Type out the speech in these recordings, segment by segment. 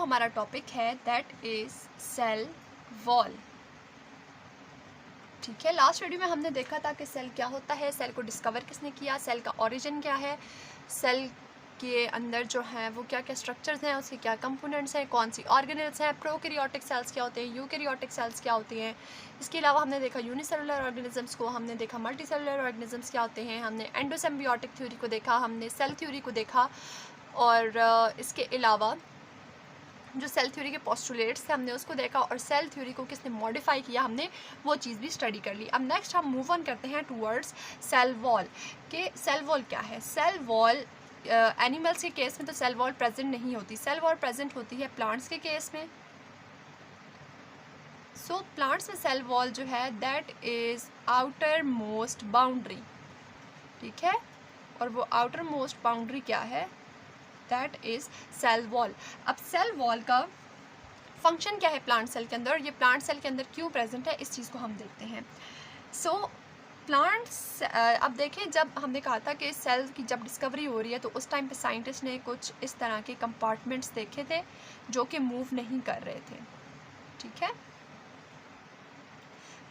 हमारा टॉपिक है that is cell wall. ठीक है, लास्ट वीडियो में हमने देखा था कि सेल क्या होता है, सेल को डिस्कवर किसने किया, सेल का ओरिजिन क्या है, सेल के अंदर जो है वो क्या क्या स्ट्रक्चर्स हैं, उसके क्या कंपोनेंट्स हैं, कौन सी ऑर्गेनेल्स हैं, प्रोकैरियोटिक सेल्स क्या होते हैं, यूकैरियोटिक सेल्स क्या होती हैं। इसके अलावा हमने देखा यूनिसेलुलर ऑर्गेनिजम्स को, हमने देखा मल्टीसेलुलर ऑर्गेनिजम्स क्या होते हैं, हमने एंडोसिम्बियोटिक थ्योरी को देखा, हमने सेल थ्योरी को देखा, और इसके अलावा जो सेल थ्योरी के पोस्टुलेट्स थे हमने उसको देखा, और सेल थ्योरी को किसने मॉडिफाई किया हमने वो चीज़ भी स्टडी कर ली। अब नेक्स्ट हम मूव ऑन करते हैं टूवर्ड्स सेल वॉल। कि सेल वॉल क्या है। सेल वॉल एनिमल्स के केस में तो सेल वॉल प्रेजेंट नहीं होती, सेल वॉल प्रेजेंट होती है प्लांट्स के केस में। सो प्लांट्स में सेल वॉल जो है that is outer most boundary. ठीक है, और वो आउटर मोस्ट बाउंड्री क्या है, दैट इज़ सेल वॉल। अब सेल वॉल का फंक्शन क्या है प्लांट सेल के अंदर, और ये प्लांट सेल के अंदर क्यों प्रेजेंट है, इस चीज़ को हम देखते हैं। सो प्लांट्स, अब देखें, जब हमने कहा था कि सेल की जब डिस्कवरी हो रही है तो उस टाइम पे साइंटिस्ट ने कुछ इस तरह के कंपार्टमेंट्स देखे थे जो कि मूव नहीं कर रहे थे। ठीक है,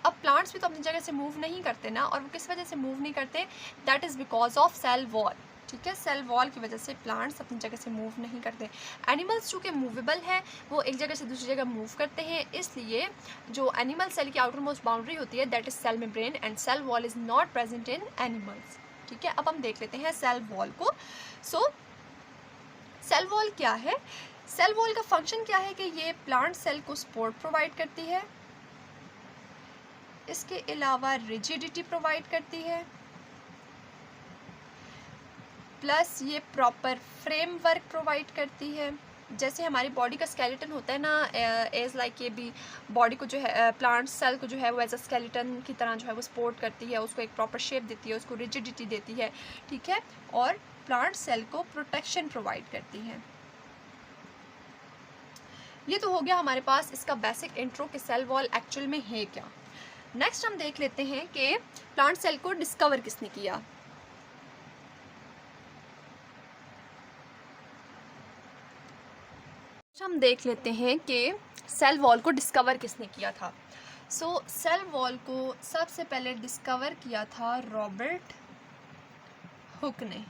अब प्लांट्स भी तो अपनी जगह से मूव नहीं करते ना, और वो किस वजह से मूव नहीं करते, that is because of cell wall. ठीक है, सेल वॉल की वजह से प्लांट्स अपनी जगह से मूव नहीं करते। एनिमल्स चूँकि मूवेबल है, वो एक जगह से दूसरी जगह मूव करते हैं, इसलिए जो एनिमल सेल की आउटर मोस्ट बाउंड्री होती है that is cell membrane, and cell wall is not present in animals. ठीक है, अब हम देख लेते हैं सेल वॉल को। सो सेल वॉल क्या है, सेल वॉल का फंक्शन क्या है कि ये प्लांट सेल को सपोर्ट प्रोवाइड करती है, इसके अलावा रिजिडिटी प्रोवाइड करती है, प्लस ये प्रॉपर फ्रेमवर्क प्रोवाइड करती है। जैसे हमारी बॉडी का स्केलेटन होता है ना, एज लाइक ये भी बॉडी को जो है, प्लांट सेल को जो है वो एज अ स्केलेटन की तरह जो है वो सपोर्ट करती है, उसको एक प्रॉपर शेप देती है, उसको रिजिडिटी देती है। ठीक है, और प्लांट सेल को प्रोटेक्शन प्रोवाइड करती है। ये तो हो गया हमारे पास इसका बेसिक इंट्रो कि सेल वॉल एक्चुअल में है क्या। नेक्स्ट हम देख लेते हैं कि प्लांट सेल को डिस्कवर किसने किया। हम देख लेते हैं कि सेल वॉल को डिस्कवर किसने किया था। सो सेल वॉल को सबसे पहले डिस्कवर किया था रॉबर्ट हुक ने।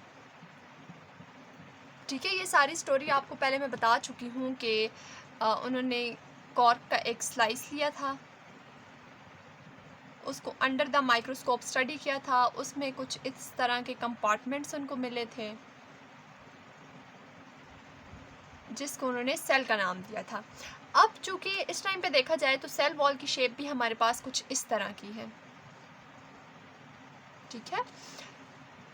ठीक है, ये सारी स्टोरी आपको पहले मैं बता चुकी हूँ कि उन्होंने कॉर्क का एक स्लाइस लिया था, उसको अंडर द माइक्रोस्कोप स्टडी किया था, उसमें कुछ इस तरह के कंपार्टमेंट्स उनको मिले थे जिसको उन्होंने सेल का नाम दिया था। अब चूंकि इस टाइम पे देखा जाए तो सेल वॉल की शेप भी हमारे पास कुछ इस तरह की है। ठीक है,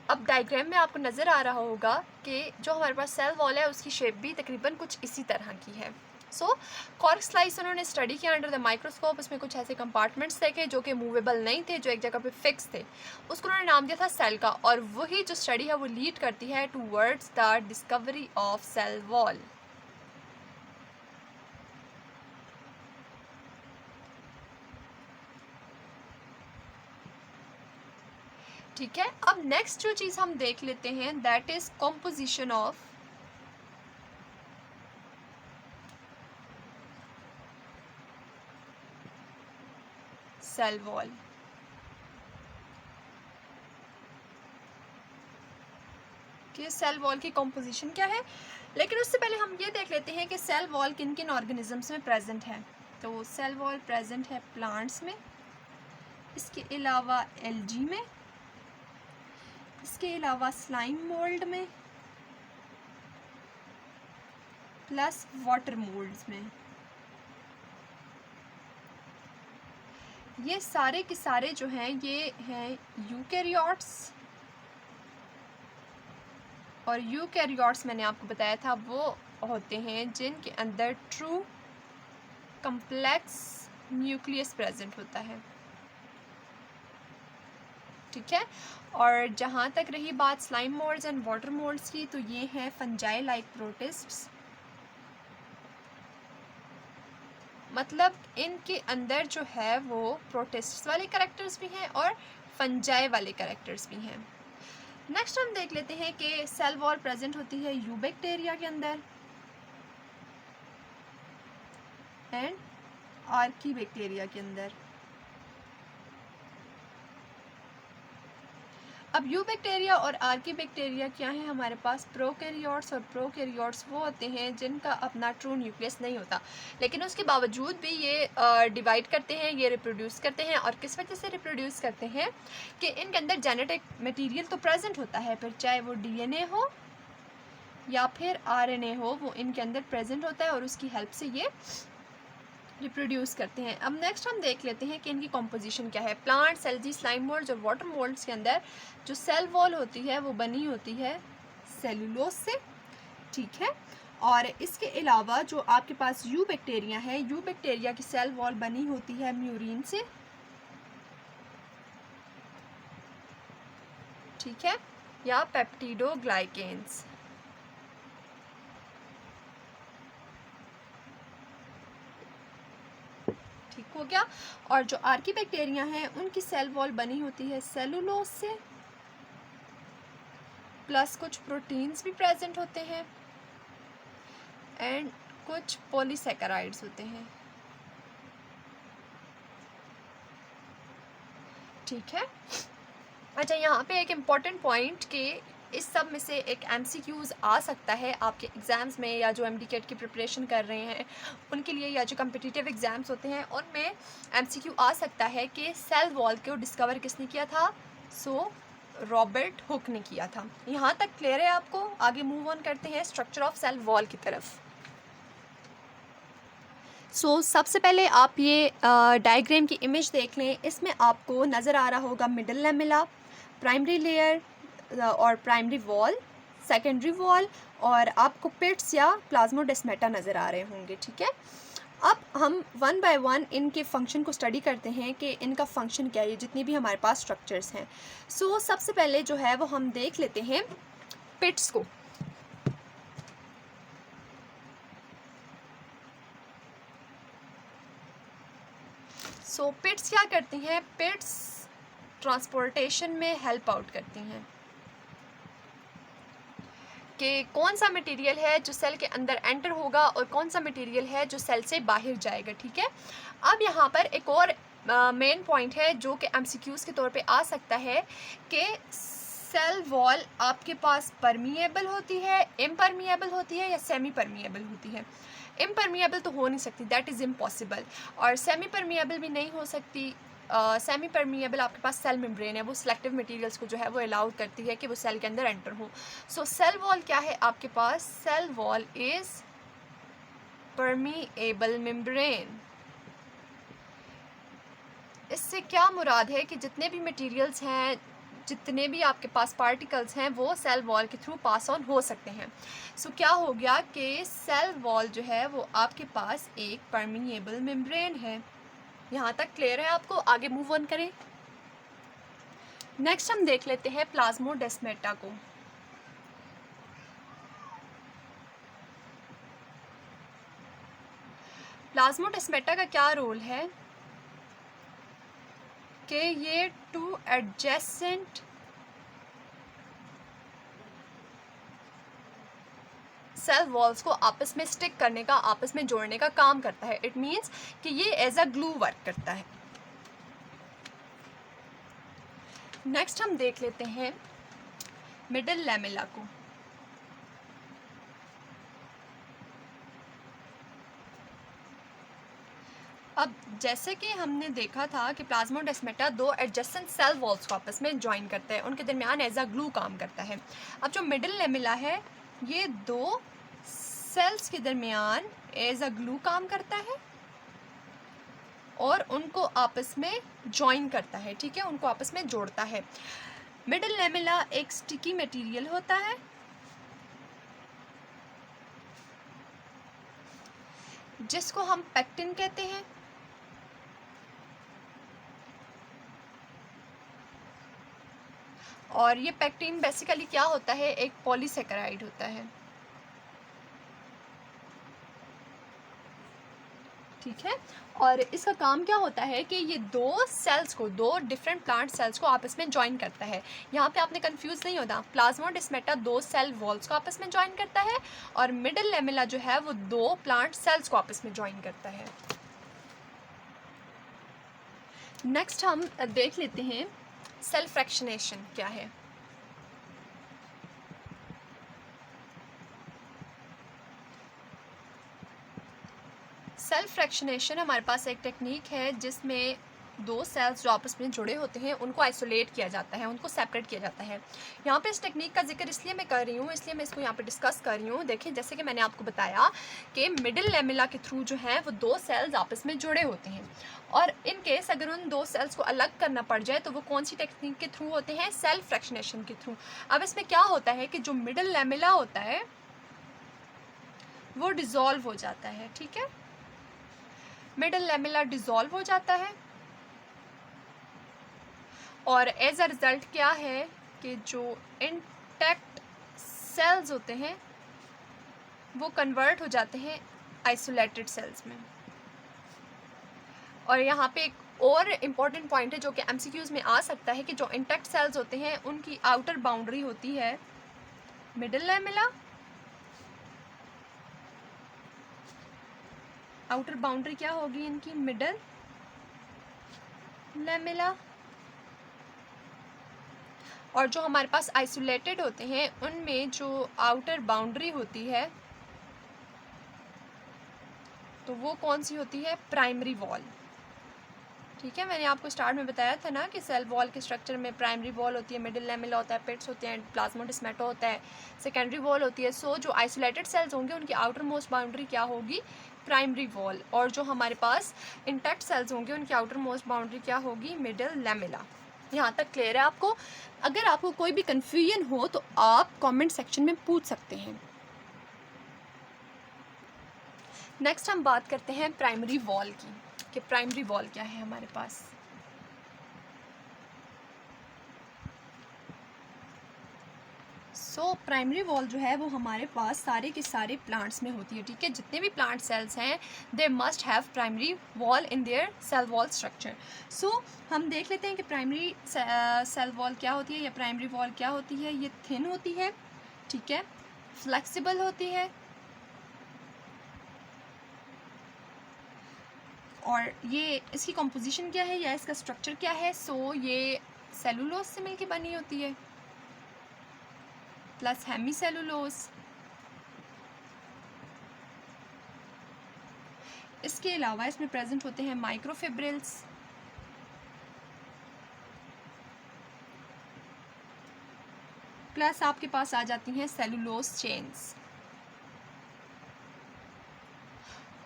अब डायग्राम में आपको नज़र आ रहा होगा कि जो हमारे पास सेल वॉल है उसकी शेप भी तकरीबन कुछ इसी तरह की है। सो कॉर्क स्लाइस उन्होंने स्टडी किया अंडर द माइक्रोस्कोप, उसमें कुछ ऐसे कंपार्टमेंट्स देखे जो कि मूवेबल नहीं थे, जो एक जगह पे फिक्स थे, उसको उन्होंने नाम दिया था सेल का, और वही जो स्टडी है वो लीड करती है towards the discovery of cell wall. ठीक है, अब नेक्स्ट जो चीज़ हम देख लेते हैं that is composition of cell wall. कि सेल वॉल की कॉम्पोजिशन क्या है, लेकिन उससे पहले हम ये देख लेते हैं कि सेल वॉल किन किन ऑर्गेनिजम्स में प्रेजेंट है। तो सेल वॉल प्रेजेंट है प्लांट्स में, इसके अलावा एल्गी में, इसके अलावा स्लाइम मोल्ड में, प्लस वाटर मोल्ड्स में। ये सारे के सारे जो हैं ये हैं यूकैरियोट्स, और यूकैरियोट्स मैंने आपको बताया था वो होते हैं जिनके अंदर ट्रू कम्प्लेक्स न्यूक्लियस प्रेजेंट होता है। ठीक है, और जहाँ तक रही बात slime moulds and water moulds की, तो ये हैं फंजाई लाइक प्रोटिस्ट्स, मतलब इनके अंदर जो है वो प्रोटिस्ट्स वाले कैरेक्टर्स भी हैं और फंजाई वाले कैरेक्टर्स भी हैं। नेक्स्ट हम देख लेते हैं कि सेल वॉल प्रेजेंट होती है यूबैक्टीरिया के अंदर, एंड आर्की बैक्टीरिया के अंदर। अब यू बैक्टीरिया और आर्की बैक्टीरिया क्या है हमारे पास? प्रोकैरियोट्स। और प्रोकैरियोट्स वो होते हैं जिनका अपना ट्रू न्यूक्लियस नहीं होता, लेकिन उसके बावजूद भी ये डिवाइड करते हैं, ये रिप्रोड्यूस करते हैं। और किस वजह से रिप्रोड्यूस करते हैं? कि इनके अंदर जेनेटिक मटेरियल तो प्रेजेंट होता है, फिर चाहे वो डीएनए हो या फिर आरएनए हो, वो इनके अंदर प्रेजेंट होता है और उसकी हेल्प से ये रिप्रोड्यूस करते हैं। अब नेक्स्ट हम देख लेते हैं कि इनकी कॉम्पोजिशन क्या है। प्लांट्स, एल्गी, स्लाइम मोल्ड्स और वाटर मोल्ड्स के अंदर जो सेल वॉल होती है वो बनी होती है सेलुलोज से, ठीक है। और इसके अलावा जो आपके पास यू बैक्टीरिया है, यू बैक्टीरिया की सेल वॉल बनी होती है म्यूरिन से, ठीक है, या पेप्टिडोग्लाइकेन्स। ठीक हो गया। और जो आर्की बैक्टीरिया हैं उनकी सेल वॉल बनी होती है सेलुलोज से, प्लस कुछ प्रोटीन्स भी प्रेजेंट होते हैं एंड कुछ पॉलीसैकेराइड्स होते हैं, ठीक है। अच्छा, यहाँ पे एक इम्पॉर्टेंट पॉइंट कि इस सब में से एक एमसीक्यूज़ आ सकता है आपके एग्ज़ाम्स में, या जो एमडीकेट की प्रिपरेशन कर रहे हैं उनके लिए, या जो कम्पिटिटिव एग्ज़ाम्स होते हैं उनमें एमसीक्यू आ सकता है कि सेल वॉल को डिस्कवर किसने किया था? सो रॉबर्ट हुक ने किया था। यहाँ तक क्लियर है आपको? आगे मूव ऑन करते हैं स्ट्रक्चर ऑफ सेल वॉल की तरफ। सबसे पहले आप ये डायग्राम की इमेज देख लें। इसमें आपको नज़र आ रहा होगा मिडल लैमेला, प्राइमरी लेयर और प्राइमरी वॉल, सेकेंडरी वॉल, और आपको पिट्स या प्लाज्मोडेस्माटा नज़र आ रहे होंगे, ठीक है। अब हम वन बाय वन इनके फंक्शन को स्टडी करते हैं कि इनका फंक्शन क्या है, जितनी भी हमारे पास स्ट्रक्चर्स हैं। सबसे पहले जो है वो हम देख लेते हैं पिट्स को। पिट्स क्या करती हैं? पिट्स ट्रांसपोर्टेशन में हेल्प आउट करती हैं कि कौन सा मटेरियल है जो सेल के अंदर एंटर होगा और कौन सा मटेरियल है जो सेल से बाहर जाएगा, ठीक है। अब यहाँ पर एक और मेन पॉइंट है जो कि एमसीक्यूज़ के तौर पे आ सकता है कि सेल वॉल आपके पास परमिएबल होती है, इम्परमिएबल होती है या सेमी परमिएबल होती है। इम्परमिएबल तो हो नहीं सकती, दैट इज़ इम्पॉसिबल, और सेमी परमिएबल भी नहीं हो सकती। सेमी परमिएबल आपके पास सेल मेम्ब्रेन है, वो सिलेक्टिव मटेरियल्स को जो है वो अलाउ करती है कि वो सेल के अंदर एंटर हो। सेल वॉल क्या है आपके पास? Cell wall is permeable membrane. इससे क्या मुराद है कि जितने भी मटेरियल्स हैं, जितने भी आपके पास पार्टिकल्स हैं, वो सेल वॉल के थ्रू पास ऑन हो सकते हैं। क्या हो गया कि सेल वॉल जो है वो आपके पास एक परमिएबल मेम्ब्रेन है। यहाँ तक क्लियर है आपको? आगे मूव ऑन करें। नेक्स्ट हम देख लेते हैं प्लाज्मोडेस्माटा को। प्लाज्मोडेस्माटा का क्या रोल है कि ये टू एडजेसेंट सेल वॉल्स को आपस में स्टिक करने का, आपस में जोड़ने का काम करता है। इट मीन्स कि ये एज अ ग्लू वर्क करता है। नेक्स्ट हम देख लेते हैं मिडल लैमेला को। अब जैसे कि हमने देखा था कि प्लाज्मोडेस्माटा दो एडजेसेंट सेल वॉल्स को आपस में ज्वाइन करता है, उनके दरमियान एज अ ग्लू काम करता है। अब जो मिडल लैमेला है ये दो सेल्स के दरमियान एज अ ग्लू काम करता है और उनको आपस में ज्वाइन करता है, ठीक है, उनको आपस में जोड़ता है। मिडल लैमेला एक स्टिकी मटेरियल होता है जिसको हम पेक्टिन कहते हैं। और ये पेक्टिन बेसिकली क्या होता है? एक पॉलीसेकेराइड होता है। ठीक है। और इसका काम क्या होता है कि ये दो सेल्स को, दो डिफरेंट प्लांट सेल्स को आपस में ज्वाइन करता है। यहाँ पे आपने कंफ्यूज नहीं होता, प्लाज्मोडेस्माटा दो सेल वॉल्स को आपस में ज्वाइन करता है और मिडल लेमेला जो है वो दो प्लांट सेल्स को आपस में ज्वाइन करता है। नेक्स्ट हम देख लेते हैं सेल फ्रैक्शनेशन क्या है। सेल्फ फ्रैक्शनेशन हमारे पास एक टेक्निक है जिसमें दो सेल्स जो आपस में जुड़े होते हैं उनको आइसोलेट किया जाता है, उनको सेपरेट किया जाता है। यहाँ पे इस टेक्निक का जिक्र इसलिए मैं कर रही हूँ, इसलिए मैं इसको यहाँ पे डिस्कस कर रही हूँ। देखिए, जैसे कि मैंने आपको बताया कि मिडिल लेमेला के थ्रू जो है वो दो सेल्स आपस में जुड़े होते हैं और इन केस अगर उन दो सेल्स को अलग करना पड़ जाए तो वो कौन सी टेक्निक के थ्रू होते हैं? सेल्फ फ्रैक्शनेशन के थ्रू। अब इसमें क्या होता है कि जो मिडिल लेमेला होता है वो डिज़ोल्व हो जाता है। ठीक है, मिडल लेमेला डिज़ोल्व हो जाता है और एज अ रिज़ल्ट क्या है कि जो इंटैक्ट सेल्स होते हैं वो कन्वर्ट हो जाते हैं आइसोलेटेड सेल्स में। और यहाँ पे एक और इम्पॉर्टेंट पॉइंट है जो कि एमसीक्यूज़ में आ सकता है कि जो इंटैक्ट सेल्स होते हैं उनकी आउटर बाउंड्री होती है मिडल लेमेला, आउटर बाउंड्री क्या होगी इनकी? Middle lamella. और जो हमारे पास आइसोलेटेड होते हैं उनमें जो आउटर बाउंड्री होती है तो वो कौन सी होती है? Primary wall. ठीक है, मैंने आपको स्टार्ट में बताया था ना कि सेल वॉल के स्ट्रक्चर में प्राइमरी वॉल होती है, मिडिल लेमेला होता है, पिट्स होते हैं, प्लाज्मोडेस्माटा होता है, सेकेंडरी वॉल होती है। सो जो आइसोलेटेड सेल्स होंगे उनकी आउटर मोस्ट बाउंड्री क्या होगी? Primary wall. और जो हमारे पास इंटैक्ट सेल्स होंगे उनकी आउटर मोस्ट बाउंड्री क्या होगी? Middle lamella. यहाँ तक क्लियर है आपको? अगर आपको कोई भी कन्फ्यूजन हो तो आप कमेंट सेक्शन में पूछ सकते हैं। नेक्स्ट हम बात करते हैं प्राइमरी वॉल की कि प्राइमरी वॉल क्या है हमारे पास। सो प्राइमरी वॉल जो है वो हमारे पास सारे के सारे प्लांट्स में होती है। ठीक है, जितने भी प्लांट सेल्स हैं they must have primary wall in their cell wall structure. So हम देख लेते हैं कि प्राइमरी सेल वॉल क्या होती है या प्राइमरी वॉल क्या होती है। ये थिन होती है, ठीक है, फ्लेक्सिबल होती है और ये इसकी कंपोजिशन क्या है या इसका स्ट्रक्चर क्या है? सो ये सेलुलोज से मिलकर बनी होती है प्लस हेमी सेलुलोज। इसके अलावा इसमें प्रेजेंट होते हैं माइक्रोफिब्रिल्स, प्लस आपके पास आ जाती हैं सेलुलोज चेन्स।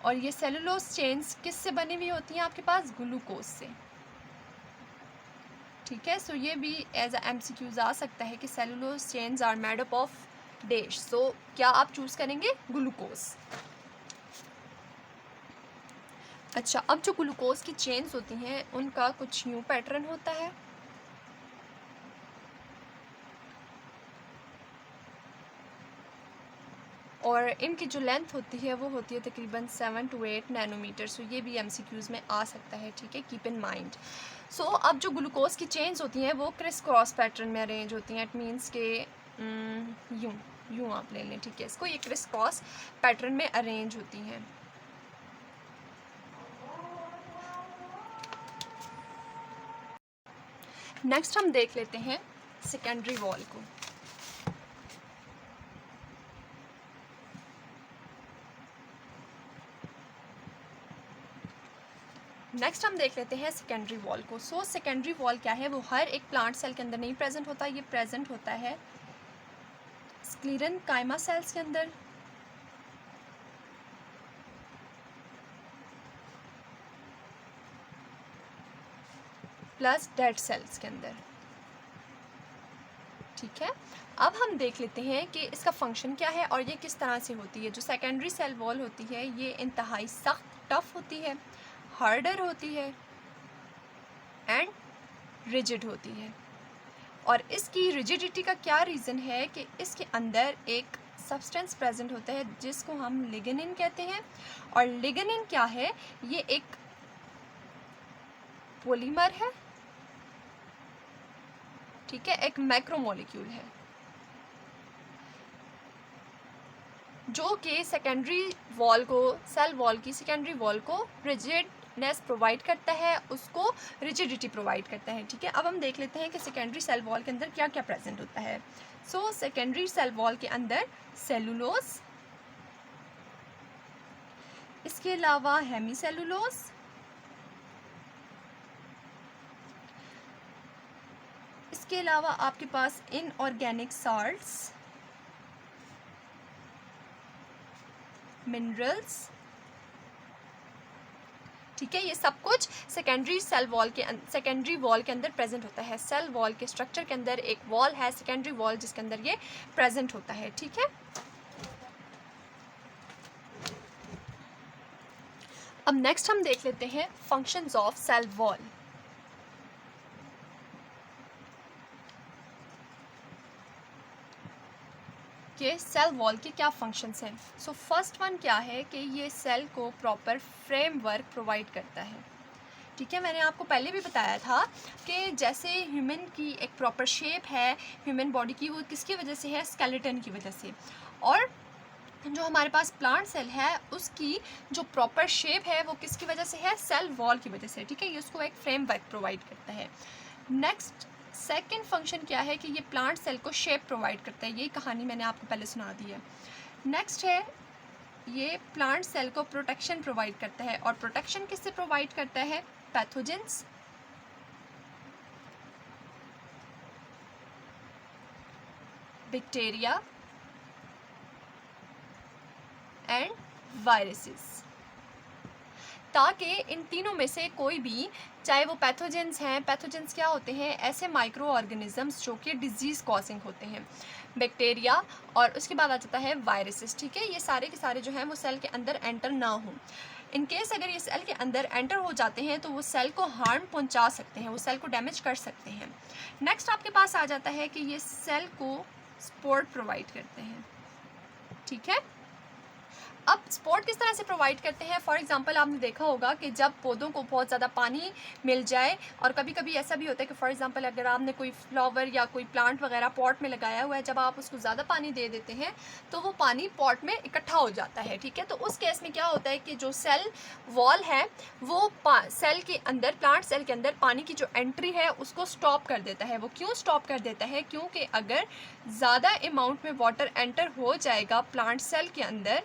और ये सेलुलोज चेन्स किससे बनी हुई होती हैं आपके पास? ग्लूकोज से। ठीक है, सो ये भी एज अ एमसीक्यूज आ सकता है कि cellulose chains are made up of dash. So क्या आप चूज़ करेंगे? ग्लूकोज। अच्छा, अब जो ग्लूकोज की चेन्स होती हैं उनका कुछ यूँ पैटर्न होता है। और इनकी जो लेंथ होती है वो होती है तकरीबन 7 to 8 नैनोमीटर। सो ये भी एमसीक्यूज़ में आ सकता है। ठीक है, कीप इन माइंड। सो अब जो ग्लूकोज की चेन्स होती हैं वो क्रिस क्रॉस पैटर्न में अरेंज होती हैं। इट मीन्स के यूँ आप ले लें। ठीक है, इसको ये क्रिस क्रॉस पैटर्न में अरेंज होती हैं। नेक्स्ट हम देख लेते हैं सेकेंडरी वॉल को। नेक्स्ट हम देख लेते हैं सेकेंडरी वॉल को। सो सेकेंडरी वॉल क्या है? वो हर एक प्लांट सेल के अंदर नहीं प्रेजेंट होता, ये प्रेजेंट होता है स्क्लीरन काइमा सेल्स के अंदर, प्लस डेड सेल्स के अंदर। ठीक है, अब हम देख लेते हैं कि इसका फंक्शन क्या है और ये किस तरह से होती है। जो सेकेंडरी सेल वॉल होती है ये इंतहाई सख्त, टफ होती है, हार्डर होती है एंड रिजिड होती है। और इसकी रिजिडिटी का क्या रीज़न है कि इसके अंदर एक सब्सटेंस प्रेजेंट होता है जिसको हम लिग्निन कहते हैं। और लिग्निन क्या है, ये एक पॉलीमर है, ठीक है, एक मैक्रोमोलिक्यूल है जो कि सेकेंडरी वॉल को, सेल वॉल की सेकेंडरी वॉल को रिजिडनेस प्रोवाइड करता है, उसको रिजिडिटी प्रोवाइड करता है, ठीक है। अब हम देख लेते हैं कि सेकेंडरी सेल वॉल के अंदर क्या क्या प्रेजेंट होता है। सो सेकेंडरी सेल वॉल के अंदर सेलुलोज, इसके अलावा हेमीसेलुलोज, इसके अलावा आपके पास इनऑर्गेनिक साल्ट्स, मिनरल्स, ठीक है। ये सब कुछ सेकेंडरी सेल वॉल के सेकेंडरी वॉल के अंदर प्रेजेंट होता है। सेल वॉल के स्ट्रक्चर के अंदर एक वॉल है सेकेंडरी वॉल जिसके अंदर ये प्रेजेंट होता है, ठीक है। अब नेक्स्ट हम देख लेते हैं फंक्शंस ऑफ सेल वॉल। कि सेल वॉल के क्या फंक्शंस हैं। सो फर्स्ट वन क्या है कि ये सेल को प्रॉपर फ्रेमवर्क प्रोवाइड करता है, ठीक है। मैंने आपको पहले भी बताया था कि जैसे ह्यूमन की एक प्रॉपर शेप है ह्यूमन बॉडी की, वो किसकी वजह से है, स्केलेटन की वजह से। और जो हमारे पास प्लांट सेल है उसकी जो प्रॉपर शेप है वो किसकी वजह से है, सेल वॉल की वजह से, ठीक है। ये उसको एक फ्रेमवर्क प्रोवाइड करता है। नेक्स्ट सेकंड फंक्शन क्या है कि ये प्लांट सेल को शेप प्रोवाइड करता है, ये कहानी मैंने आपको पहले सुना दी है। नेक्स्ट है ये प्लांट सेल को प्रोटेक्शन प्रोवाइड करता है, और प्रोटेक्शन किससे प्रोवाइड करता है, पैथोजेंस, बैक्टीरिया एंड वायरसेस, ताकि इन तीनों में से कोई भी, चाहे वो पैथोजेंस हैं, पैथोजेंस क्या होते हैं, ऐसे माइक्रो ऑर्गेनिजम्स जो कि डिजीज़ कॉजिंग होते हैं, बैक्टीरिया, और उसके बाद आ जाता है वायरसेस, ठीक है। ये सारे के सारे जो हैं वो सेल के अंदर एंटर ना हों। इन केस अगर ये सेल के अंदर एंटर हो जाते हैं तो वो सेल को हार्म पहुंचा सकते हैं, वो सेल को डैमेज कर सकते हैं। नेक्स्ट आपके पास आ जाता है कि ये सेल को सपोर्ट प्रोवाइड करते हैं, ठीक है। अब सपोर्ट किस तरह से प्रोवाइड करते हैं, फॉर एग्जांपल आपने देखा होगा कि जब पौधों को बहुत ज़्यादा पानी मिल जाए, और कभी कभी ऐसा भी होता है कि फॉर एग्जांपल अगर आपने कोई फ्लावर या कोई प्लांट वगैरह पॉट में लगाया हुआ है, जब आप उसको ज़्यादा पानी दे देते हैं तो वो पानी पॉट में इकट्ठा हो जाता है, ठीक है। तो उस केस में क्या होता है कि जो सेल वॉल है वो सेल के अंदर, प्लांट सेल के अंदर पानी की जो एंट्री है उसको स्टॉप कर देता है। वो क्यों स्टॉप कर देता है, क्योंकि अगर ज़्यादा अमाउंट में वाटर एंटर हो जाएगा प्लांट सेल के अंदर,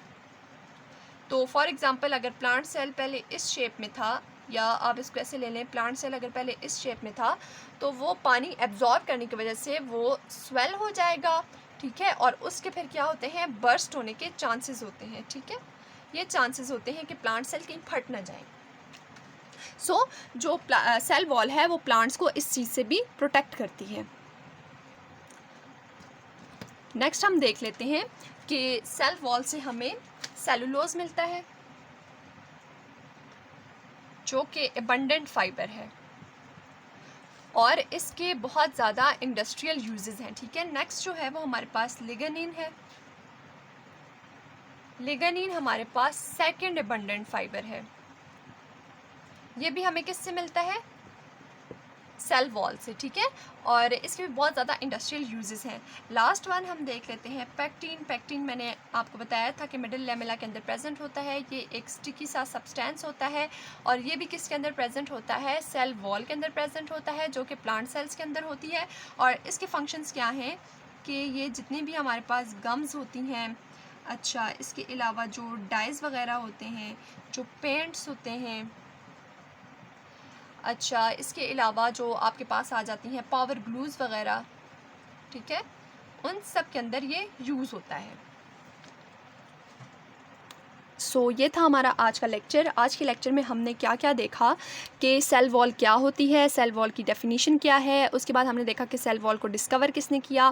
तो फॉर एग्जांपल अगर प्लांट सेल पहले इस शेप में था, या आप इसको ऐसे ले लें, प्लांट सेल अगर पहले इस शेप में था तो वो पानी एब्जॉर्ब करने की वजह से वो स्वेल हो जाएगा, ठीक है। और उसके फिर क्या होते हैं, बर्स्ट होने के चांसेस होते हैं, ठीक है। ये चांसेस होते हैं कि प्लांट सेल कहीं फट ना जाए। सो जो सेल वॉल है वो प्लांट्स को इस चीज़ से भी प्रोटेक्ट करती है। नेक्स्ट हम देख लेते हैं कि सेल वॉल से हमें सेलुलोज मिलता है जो कि एबंडेंट फाइबर है, और इसके बहुत ज़्यादा इंडस्ट्रियल यूजेस हैं, ठीक है। नेक्स्ट जो है वो हमारे पास लिग्निन है। लिग्निन हमारे पास सेकंड एबंडेंट फाइबर है। ये भी हमें किससे मिलता है, सेल वॉल से, ठीक है। और इसके भी बहुत ज़्यादा इंडस्ट्रियल यूजेस हैं। लास्ट वन हम देख लेते हैं पेक्टिन। पेक्टिन मैंने आपको बताया था कि मिडिल लेमेला के अंदर प्रेजेंट होता है। ये एक स्टिकी सा सब्सटेंस होता है, और ये भी किसके अंदर प्रेजेंट होता है, सेल वॉल के अंदर प्रेजेंट होता है, जो कि प्लांट सेल्स के अंदर होती है। और इसके फंक्शंस क्या हैं कि ये जितनी भी हमारे पास गम्स होती हैं, अच्छा, इसके अलावा जो डाइज वगैरह होते हैं, जो पेंट्स होते हैं, अच्छा, इसके अलावा जो आपके पास आ जाती हैं पावर ग्लूज़ वगैरह, ठीक है, उन सब के अंदर ये यूज़ होता है। सो ये था हमारा आज का लेक्चर। आज के लेक्चर में हमने क्या क्या देखा कि सेल वॉल क्या होती है, सेल वॉल की डेफिनेशन क्या है, उसके बाद हमने देखा कि सेल वॉल को डिस्कवर किसने किया।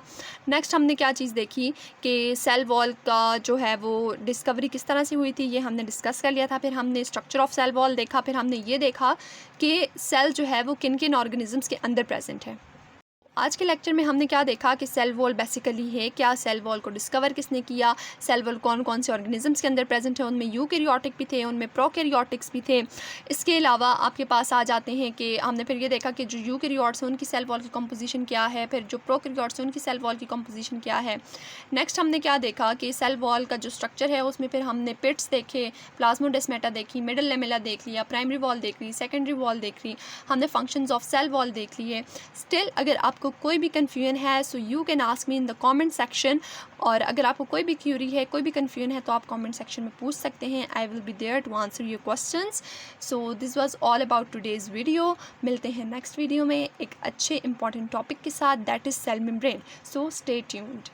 नेक्स्ट हमने क्या चीज़ देखी कि सेल वॉल का जो है वो डिस्कवरी किस तरह से हुई थी, ये हमने डिस्कस कर लिया था। फिर हमने स्ट्रक्चर ऑफ सेल वॉल देखा। फिर हमने ये देखा कि सेल जो है वो किन किन ऑर्गेनिजम्स के अंदर प्रेजेंट है। आज के लेक्चर में हमने क्या देखा कि सेल वॉल बेसिकली है क्या, सेल वॉल को डिस्कवर किसने किया, सेल वॉल कौन कौन से ऑर्गेनिजम्स के अंदर प्रेजेंट है, उनमें यूकैरियोटिक भी थे, उनमें प्रोकैरियोटिक्स भी थे। इसके अलावा आपके पास आ जाते हैं कि हमने फिर ये देखा कि जो यूकैरियोट्स हैं उनकी सेल वॉल की कंपोजिशन क्या है, फिर जो प्रोकैरियोट्स हैं उनकी सेल वॉल की कंपोजिशन क्या है। नेक्स्ट हमने क्या देखा कि सेल वॉल का जो स्ट्रक्चर है उसमें फिर हमने पिट्स देखे, प्लाज्मोडेस्माटा देखी, मिडल लेमेला देख लिया, प्राइमरी वॉल देख ली, सेकेंडरी वॉल देख ली, हमने फंक्शंस ऑफ सेल वॉल देख लिए। स्टिल अगर आपको कोई भी कन्फ्यूजन है so you can ask me in the comment section, और अगर आपको कोई भी क्यूरी है, कोई भी कन्फ्यूजन है तो आप कमेंट सेक्शन में पूछ सकते हैं। I will be there to answer your questions. So this was all about today's video. मिलते हैं नेक्स्ट वीडियो में एक अच्छे इंपॉर्टेंट टॉपिक के साथ, that is cell membrane. So stay tuned.